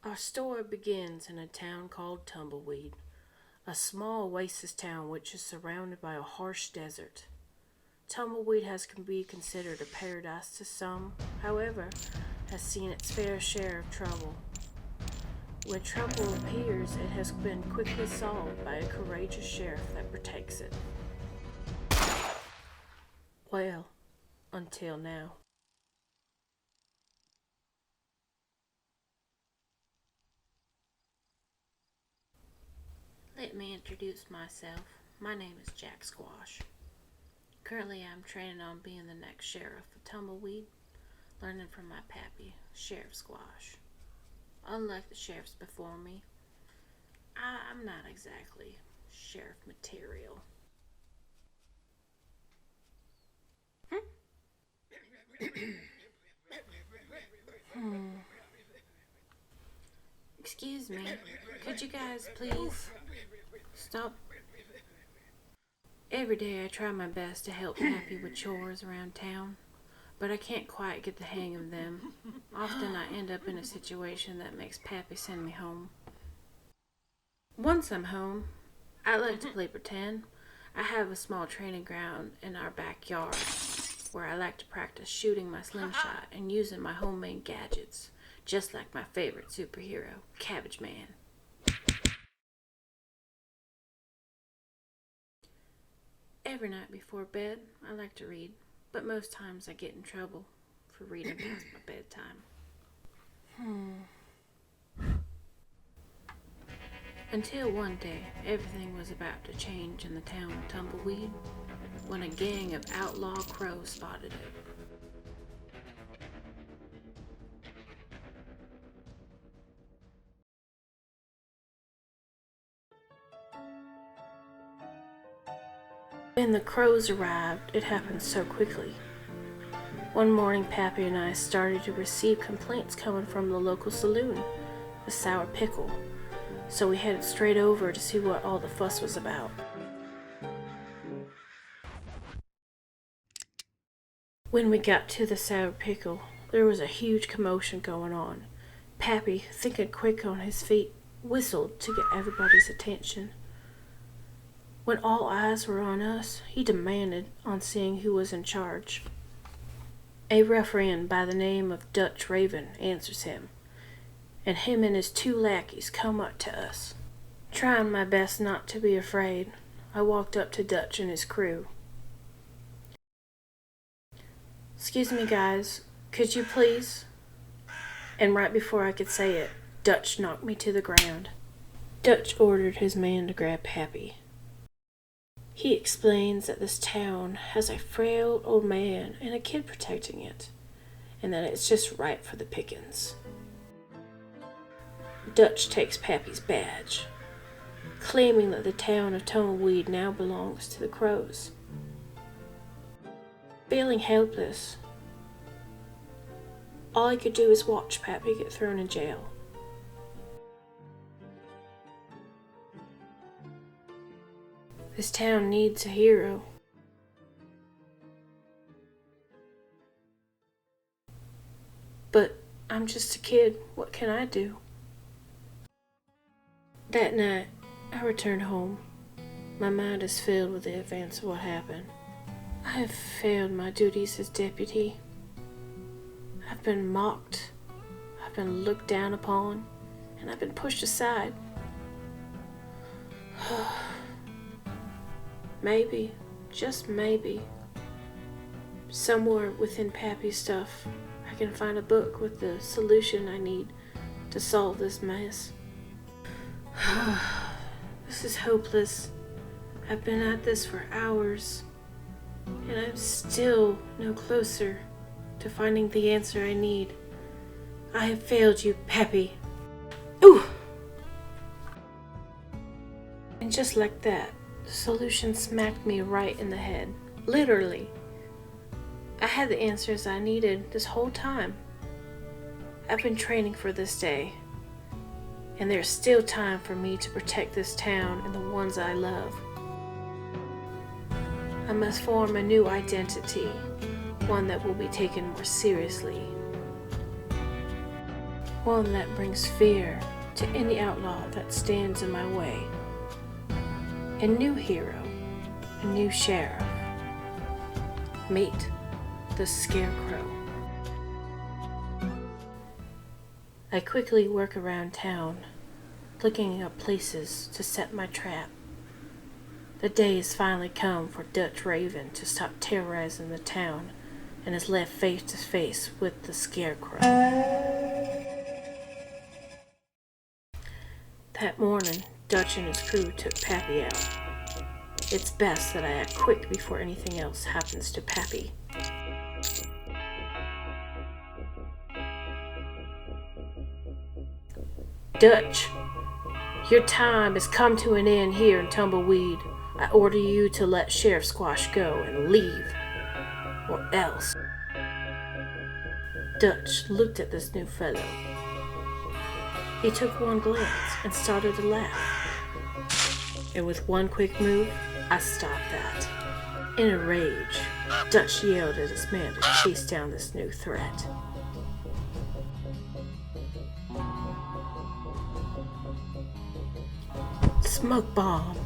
Our story begins in a town called Tumbleweed, a small oasis town which is surrounded by a harsh desert. Tumbleweed can be considered a paradise to some, however, has seen its fair share of trouble. When trouble appears, it has been quickly solved by a courageous sheriff that protects it. Well, until now. Let me introduce myself. My name is Jack Squash. Currently, I'm training on being the next sheriff of Tumbleweed, learning from my pappy, Sheriff Squash. Unlike the sheriffs before me, I'm not exactly sheriff material. Excuse me, could you guys please stop? Every day I try my best to help Pappy with chores around town, but I can't quite get the hang of them. Often I end up in a situation that makes Pappy send me home. Once I'm home, I like to play pretend. I have a small training ground in our backyard where I like to practice shooting my slingshot and using my homemade gadgets, just like my favorite superhero, Cabbage Man. Every night before bed, I like to read, but most times I get in trouble for reading past my bedtime. Until one day, everything was about to change in the town of Tumbleweed when a gang of outlaw crows spotted it. When the crows arrived, it happened so quickly. One morning, Pappy and I started to receive complaints coming from the local saloon, the Sour Pickle, so we headed straight over to see what all the fuss was about. When we got to the Sour Pickle, there was a huge commotion going on. Pappy, thinking quick on his feet, whistled to get everybody's attention. When all eyes were on us, he demanded on seeing who was in charge. A ruffian by the name of Dutch Raven answers him, and him and his two lackeys come up to us. Trying my best not to be afraid, I walked up to Dutch and his crew. "Excuse me, guys, could you please?" And right before I could say it, Dutch knocked me to the ground. Dutch ordered his man to grab Pappy. He explains that this town has a frail old man and a kid protecting it, and that it's just ripe for the pickings. Dutch takes Pappy's badge, claiming that the town of Tumbleweed now belongs to the crows. Feeling helpless, all I could do is watch Pappy get thrown in jail. This town needs a hero. But I'm just a kid. What can I do? That night, I returned home. My mind is filled with the events of what happened. I have failed my duties as deputy. I've been mocked. I've been looked down upon. And I've been pushed aside. Maybe, just maybe, somewhere within Pappy's stuff, I can find a book with the solution I need to solve this mess. This is hopeless. I've been at this for hours, and I'm still no closer to finding the answer I need. I have failed you, Pappy. Ooh! And just like that, the solution smacked me right in the head. Literally. I had the answers I needed this whole time. I've been training for this day, and there's still time for me to protect this town and the ones I love. I must form a new identity, one that will be taken more seriously. one that brings fear to any outlaw that stands in my way. A new hero, a new sheriff. Meet the Scarecrow. I quickly work around town, looking up places to set my trap. The day has finally come for Dutch Raven to stop terrorizing the town and is left face to face with the Scarecrow. That morning, Dutch and his crew took Pappy out. It's best that I act quick before anything else happens to Pappy. Dutch, your time has come to an end here in Tumbleweed. I order you to let Sheriff Squash go and leave, or else. Dutch looked at this new fellow. He took one glance and started to laugh. And with one quick move, I stopped that. In a rage, Dutch yelled at his man to chase down this new threat. Smoke bomb.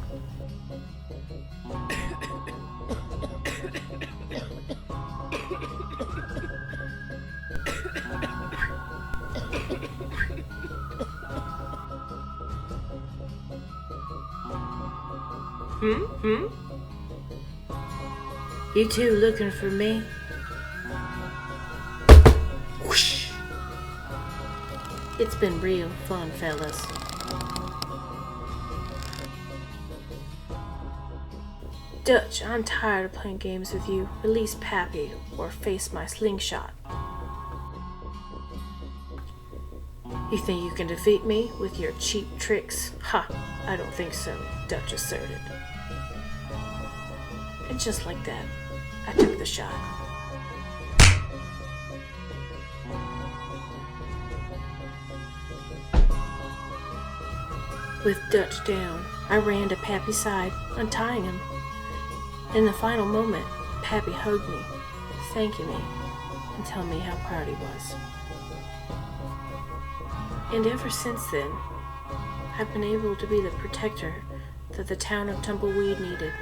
You two looking for me? Whoosh. It's been real fun, fellas. Dutch, I'm tired of playing games with you. Release Pappy or face my slingshot. You think you can defeat me with your cheap tricks? Ha! I don't think so, Dutch asserted. And just like that, I took the shot. With Dutch down, I ran to Pappy's side, untying him. In the final moment, Pappy hugged me, thanking me, and telling me how proud he was. And ever since then, I've been able to be the protector that the town of Tumbleweed needed.